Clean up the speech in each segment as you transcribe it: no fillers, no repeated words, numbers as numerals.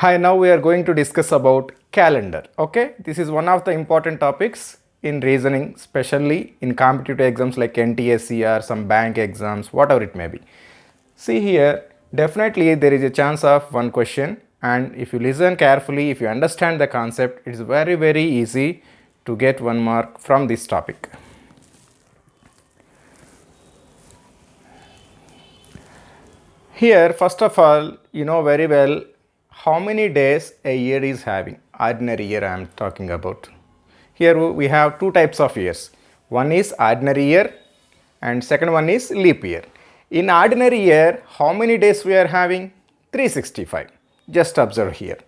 Hi, now we are going to discuss about calendar. Okay, this is one of the important topics in reasoning, especially in competitive exams like NTSC or some bank exams, whatever it may be. See here, definitely there is a chance of one question, and if you listen carefully, if you understand the concept, it is very easy to get 1 mark from this topic. Here, first of all, you know very well how many days a year is having. Ordinary year I am talking about. Here we have two types of years. One is ordinary year and second one is leap year. In ordinary year, how many days we are having? 365. Just observe here.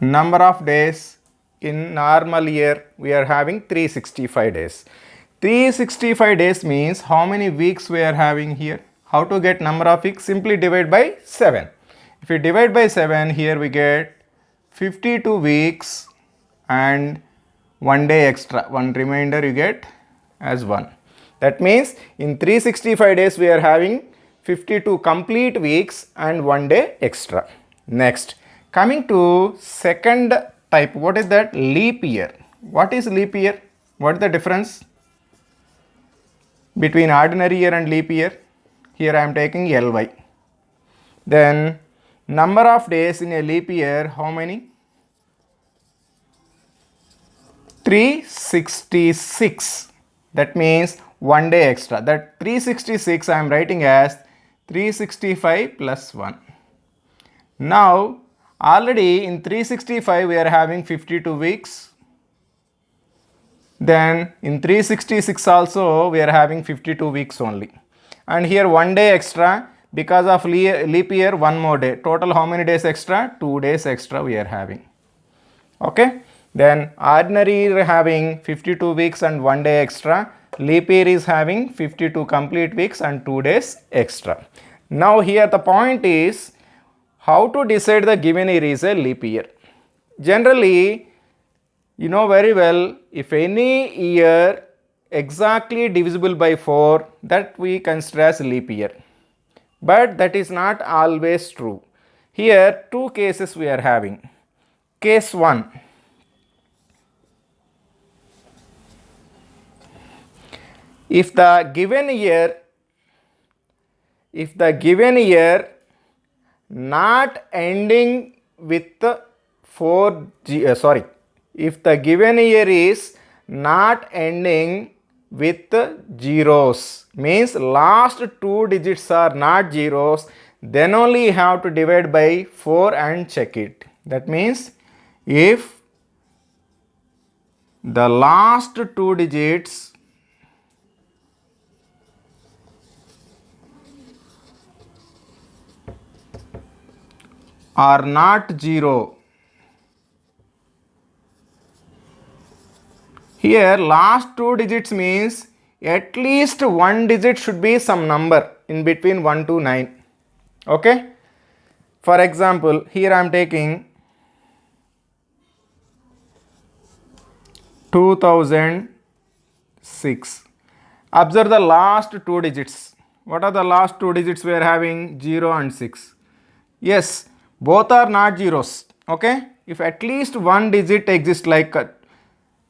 Number of days in normal year we are having 365 days. 365 days means how many weeks we are having here. How to get number of weeks? Simply divide by 7. If you divide by 7, here we get 52 weeks and 1 day extra. One remainder you get as 1. That means in 365 days we are having 52 complete weeks and 1 day extra. Next, coming to second type, what is that? Leap year. What is leap year? What is the difference between ordinary year and leap year? Here I am taking LY. Then number of days in a leap year, how many? 366. That means 1 day extra. That 366 I am writing as 365 plus 1. Now already in 365 we are having 52 weeks. Then in 366 also we are having 52 weeks only. And here 1 day extra, because of leap year, 1 more day. Total how many days extra? 2 days extra we are having. Okay. Then ordinary year having 52 weeks and 1 day extra. Leap year is having 52 complete weeks and 2 days extra. Now here the point is how to decide the given year is a leap year. Generally, you know very well, if any year exactly divisible by 4, that we consider as leap year. But that is not always true. Here two cases we are having. Case 1. If the given year not ending with 4G, if the given year is not ending with zeros, means last 2 digits are not zeros, then only you have to divide by 4 and check it. That means if the last 2 digits are not 0, here last 2 digits means at least 1 digit should be some number in between 1 to 9. Okay. For example, here I am taking 2006. Observe the last 2 digits. What are the last 2 digits we are having? 0 and 6. Yes, both are not zeros. Okay. If at least 1 digit exists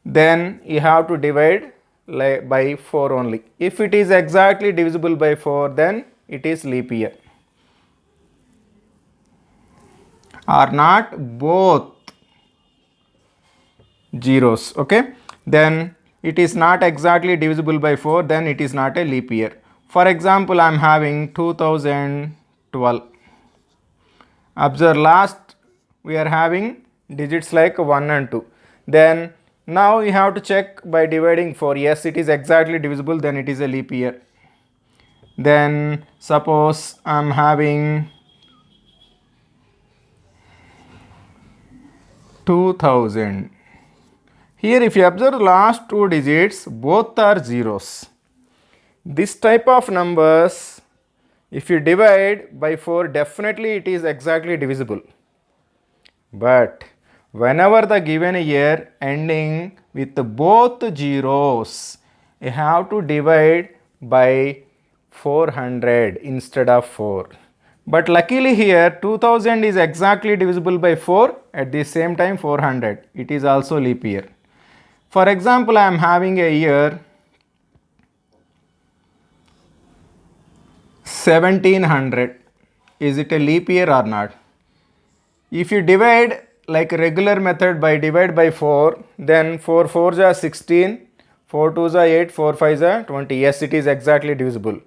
then you have to divide by 4 only. If it is exactly divisible by 4, then it is leap year. Are not both zeros. Okay. Then it is not exactly divisible by 4, then it is not a leap year. For example, I am having 2012. Observe last we are having digits like 1 and 2. Then now you have to check by dividing 4. Yes, it is exactly divisible, then it is a leap year. Then suppose I am having 2000. Here if you observe the last two digits, both are zeros. This type of numbers, if you divide by 4, definitely it is exactly divisible. But whenever the given year ending with both zeros, you have to divide by 400 instead of 4. But luckily here 2000 is exactly divisible by 4, at the same time 400. It is also leap year. For example, I am having a year 1700. Is it a leap year or not? If you divide like a regular method by divide by 4, then 4 4s are 16, 4 2s are 8, 4 5s are 20. Yes, it is exactly divisible.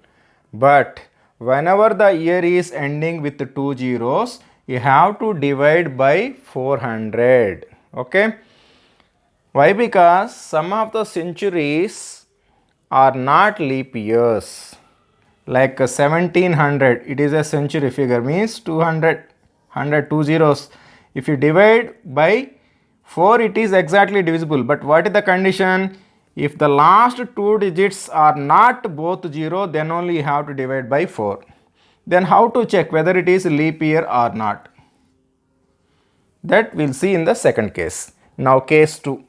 But whenever the year is ending with two zeros, you have to divide by 400. Okay? Why? Because some of the centuries are not leap years. Like 1700, it is a century figure, means 200, 100, two zeros. If you divide by 4, it is exactly divisible. But what is the condition? If the last two digits are not both 0, then only you have to divide by 4. Then how to check whether it is leap year or not? That we'll see in the second case. Now case 2.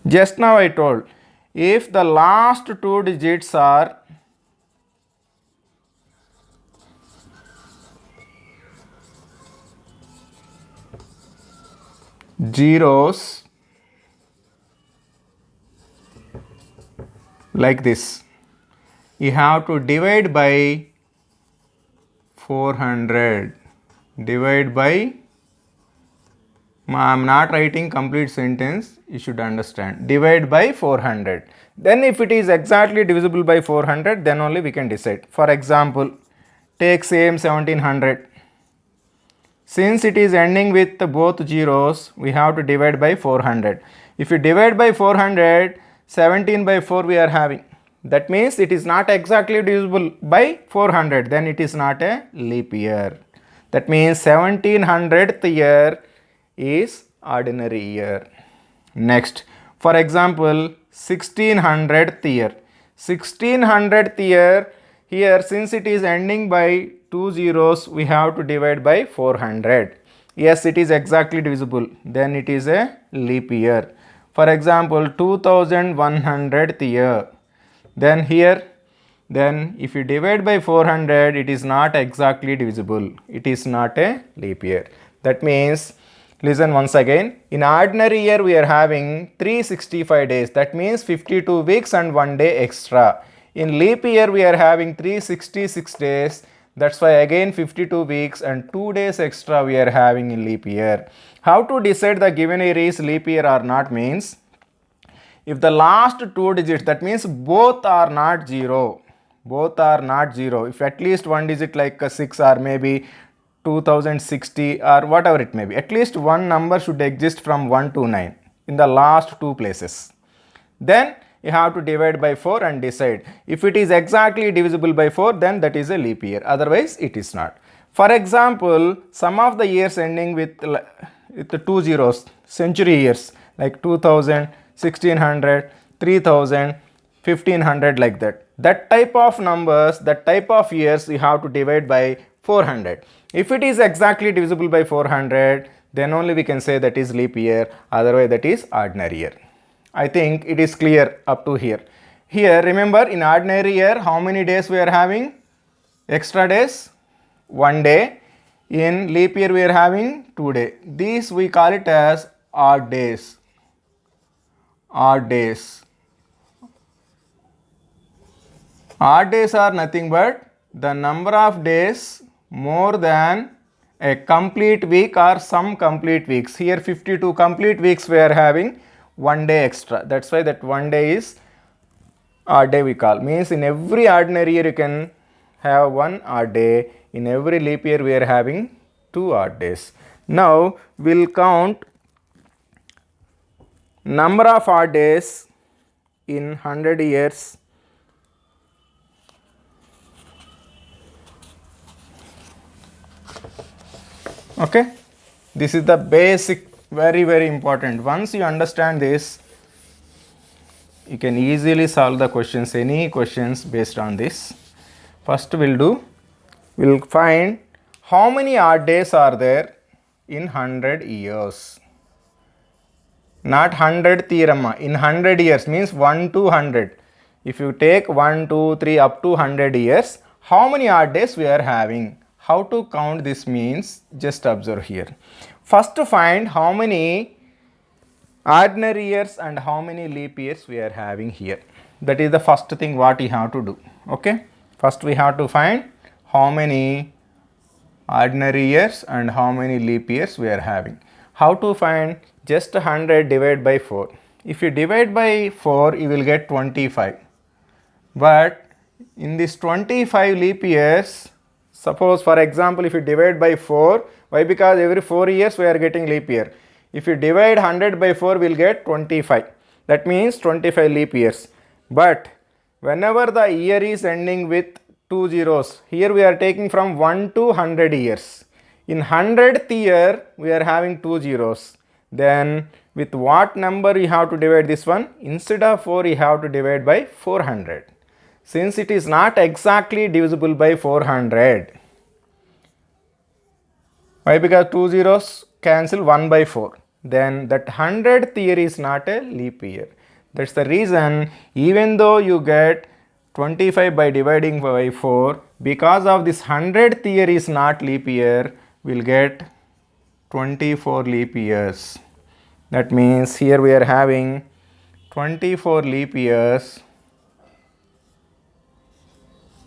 Just now I told, if the last two digits are zeros like this, you have to divide by 400. Divide by, I am not writing complete sentence, you should understand. Divide by 400. Then if it is exactly divisible by 400, then only we can decide. For example, take same 1700. Since it is ending with both zeros, we have to divide by 400. If you divide by 400, 17 by 4 we are having. That means it is not exactly divisible by 400. Then it is not a leap year. That means 1700th year is ordinary year. Next, for example, 1600th year. 1600th year, here since it is ending by two zeros, we have to divide by 400. Yes, it is exactly divisible. Then it is a leap year. For example, 2100th year. Then here, then if you divide by 400, it is not exactly divisible. It is not a leap year. That means, listen once again, in ordinary year we are having 365 days. That means 52 weeks and 1 day extra. In leap year we are having 366 days. That's why again 52 weeks and 2 days extra we are having in leap year. How to decide the given year is leap year or not means, if the last two digits, that means both are not 0. Both are not 0. If at least one digit like 6 or maybe 2060 or whatever it may be, at least one number should exist from 1 to 9 in the last two places. Then you have to divide by 4 and decide. If it is exactly divisible by 4, then that is a leap year. Otherwise, it is not. For example, some of the years ending with the two zeros, century years, like 2000, 1600, 3000, 1500, like that. That type of numbers, that type of years, you have to divide by 400. If it is exactly divisible by 400, then only we can say that is leap year. Otherwise, that is ordinary year. I think it is clear up to here. Here, remember, in ordinary year, how many days we are having? Extra days? 1 day. In leap year, we are having 2 days. These we call it as odd days. Odd days. Odd days are nothing but the number of days more than a complete week or some complete weeks. Here 52 complete weeks we are having 1 day extra. That's why that 1 day is odd day we call. Means in every ordinary year you can have one odd day. In every leap year we are having 2 odd days. Now we'll count number of odd days in 100 years. Okay, this is the basic, very important. Once you understand this, you can easily solve the questions, any questions based on this. First we'll find how many odd days are there in 100 years. Not 100 theorem, in 100 years means 1 to 100. If you take 1, 2, 3 up to 100 years, how many odd days we are having? How to count this means, just observe here. First to find how many ordinary years and how many leap years we are having here. That is the first thing what you have to do. Okay, first we have to find how many ordinary years and how many leap years we are having. How to find? Just 100 divided by 4. If you divide by 4, you will get 25. But in this 25 leap years, suppose for example if you divide by 4, why? Because every 4 years we are getting leap year. If you divide 100 by 4, we will get 25. That means 25 leap years. But whenever the year is ending with 2 zeros, here we are taking from 1 to 100 years. In 100th year, we are having 2 zeros. Then with what number you have to divide this one? Instead of 4, you have to divide by 400. Since it is not exactly divisible by 400. Why? Because 2 zeros cancel 1 by 4. Then that 100th year is not a leap year. That's the reason, even though you get 25 by dividing by 4, because of this 100th year is not leap year, we'll get 24 leap years. That means here we are having 24 leap years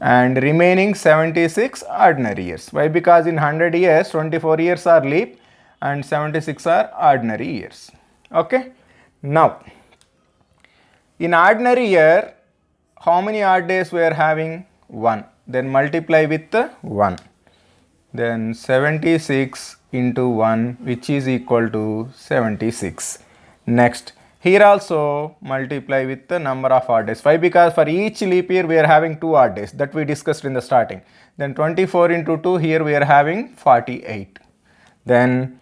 and remaining 76 ordinary years. Why? Because in 100 years, 24 years are leap and 76 are ordinary years. Okay. Now, in ordinary year, how many odd days we are having? 1. Then multiply with 1. Then 76 into 1, which is equal to 76. Next, here also multiply with the number of odd days. Why? Because for each leap year we are having 2 odd days that we discussed in the starting. Then 24 into 2, here we are having 48. Then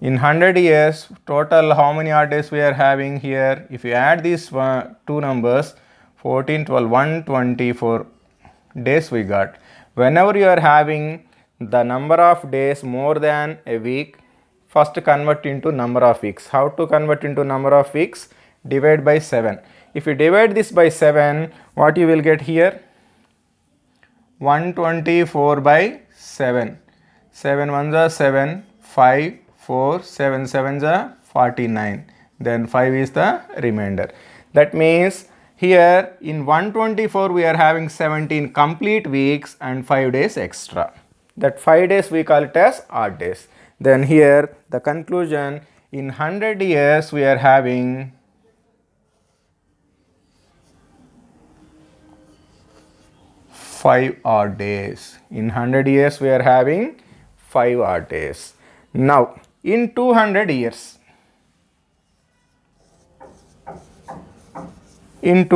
in 100 years, total how many odd days we are having here? If you add these two numbers, 14, 12, 124 days we got. Whenever you are having the number of days more than a week, first convert into number of weeks. How to convert into number of weeks? Divide by 7. If you divide this by 7, what you will get here? 124 by 7. 7 ones are 7, 5, 4, 7 sevens are 49. Then 5 is the remainder. That means here in 124 we are having 17 complete weeks and 5 days extra. That 5 days we call it as odd days. Then here the conclusion, in 100 years we are having 5 odd days. In 100 years we are having 5 odd days. Now in 200 years, then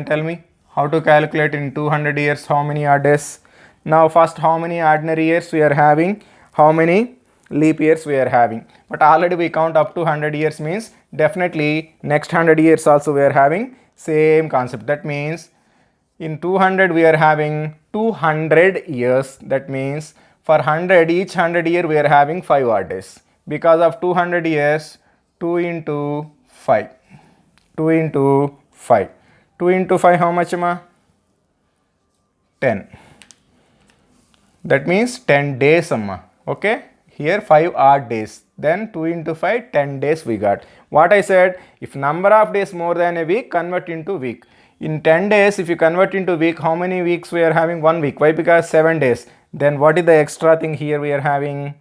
tell me how to calculate in 200 years how many odd days. Now first, how many ordinary years we are having, how many leap years we are having. But already we count up to 100 years, means definitely next 100 years also we are having same concept. That means in 200 we are having 200 years. That means for 100, each 100 year we are having 5 odd days. Because of 200 years, 2 into 5. 2 into 5. 2 into 5 how much, ma? 10. That means 10 days, amma. Okay. Here 5 odd days. Then 2 into 5, 10 days we got. What I said, if number of days more than a week, convert into week. In 10 days, if you convert into week, how many weeks we are having? 1 week. Why? Because 7 days. Then what is the extra thing here we are having?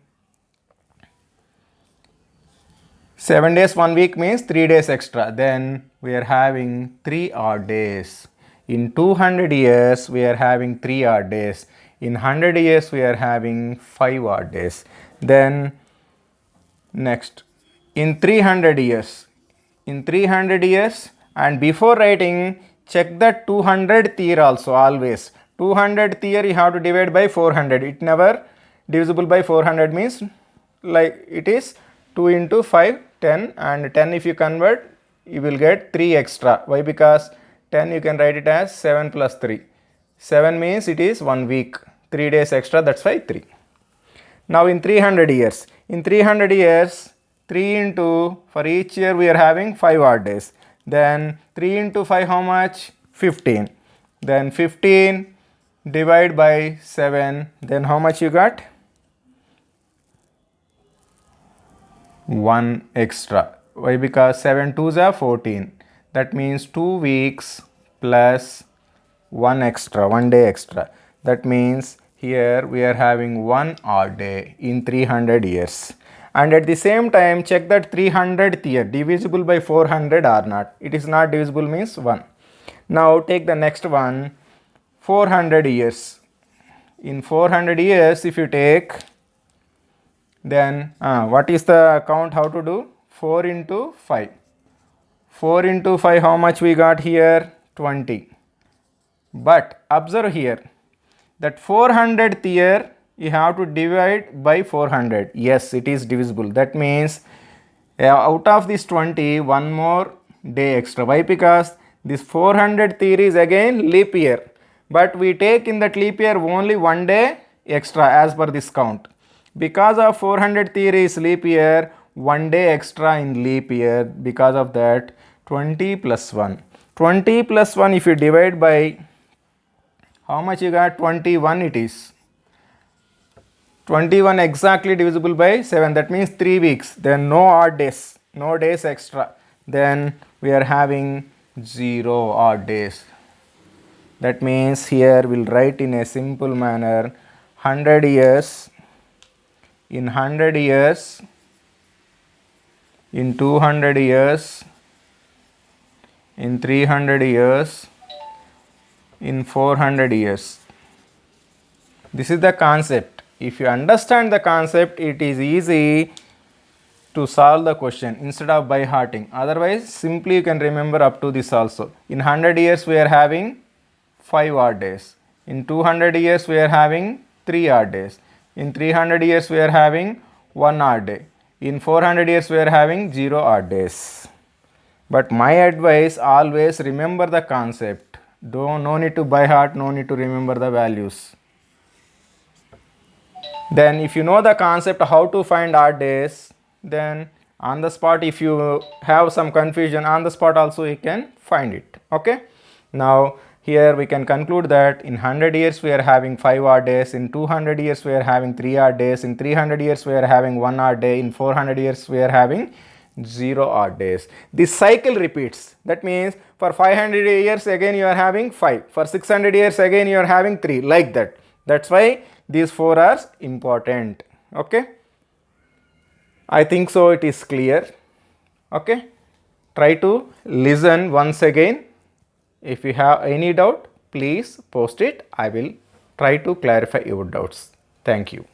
7 days 1 week means 3 days extra. Then we are having 3 odd days. In 200 years we are having 3 odd days. In 100 years we are having 5 odd days. Then next, in 300 years. In 300 years, and before writing, check the 200th year also always. 200th year you have to divide by 400. It never divisible by 400 means like it is 2 into 5, 10, and 10 if you convert you will get 3 extra. Why? Because 10 you can write it as 7 plus 3. 7 means it is 1 week, 3 days extra, that's why 3. Now in 300 years, 3 into, for each year we are having 5 odd days. Then 3 into 5 how much? 15. Then 15 divide by 7, then how much you got? 1 extra. Why? Because 7 2s are 14. That means 2 weeks plus 1 extra, 1 day extra. That means here we are having 1 odd day in 300 years. And at the same time check that 300th year divisible by 400 or not. It is not divisible means 1. Now take the next one, 400 years. In 400 years if you take, then what is the count, how to do? 4 into 5. 4 into 5 how much we got here? 20. But observe here that 400th year you have to divide by 400. Yes, it is divisible. That means out of this 20, one more day extra. Why? Because this 400th year is again leap year. But we take in that leap year only 1 day extra as per this count. Because of 400th year is leap year, 1 day extra in leap year. Because of that 20 plus 1. 20 plus 1 if you divide by how much you got? 21 it is. 21 exactly divisible by 7. That means 3 weeks. Then no odd days. No days extra. Then we are having 0 odd days. That means here we'll write in a simple manner 100 years. In 100 years. In 200 years. In 300 years. In 400 years. This is the concept. If you understand the concept, it is easy to solve the question instead of by hearting. Otherwise, simply you can remember up to this also. In 100 years, we are having 5 odd days. In 200 years, we are having 3 odd days. In 300 years, we are having 1 odd day. In 400 years, we are having 0 odd days. But my advice, always remember the concept. No need to by heart, no need to remember the values. Then if you know the concept how to find odd days, then on the spot if you have some confusion, on the spot also you can find it. Okay. Now here we can conclude that in 100 years we are having 5 odd days, in 200 years we are having 3 odd days, in 300 years we are having 1 odd day, in 400 years we are having 0 odd days. This cycle repeats. That means for 500 years again you are having 5. For 600 years again you are having 3, like that. That's why these 4 are important. Okay. I think so it is clear. Okay. Try to listen once again. If you have any doubt, please post it. I will try to clarify your doubts. Thank you.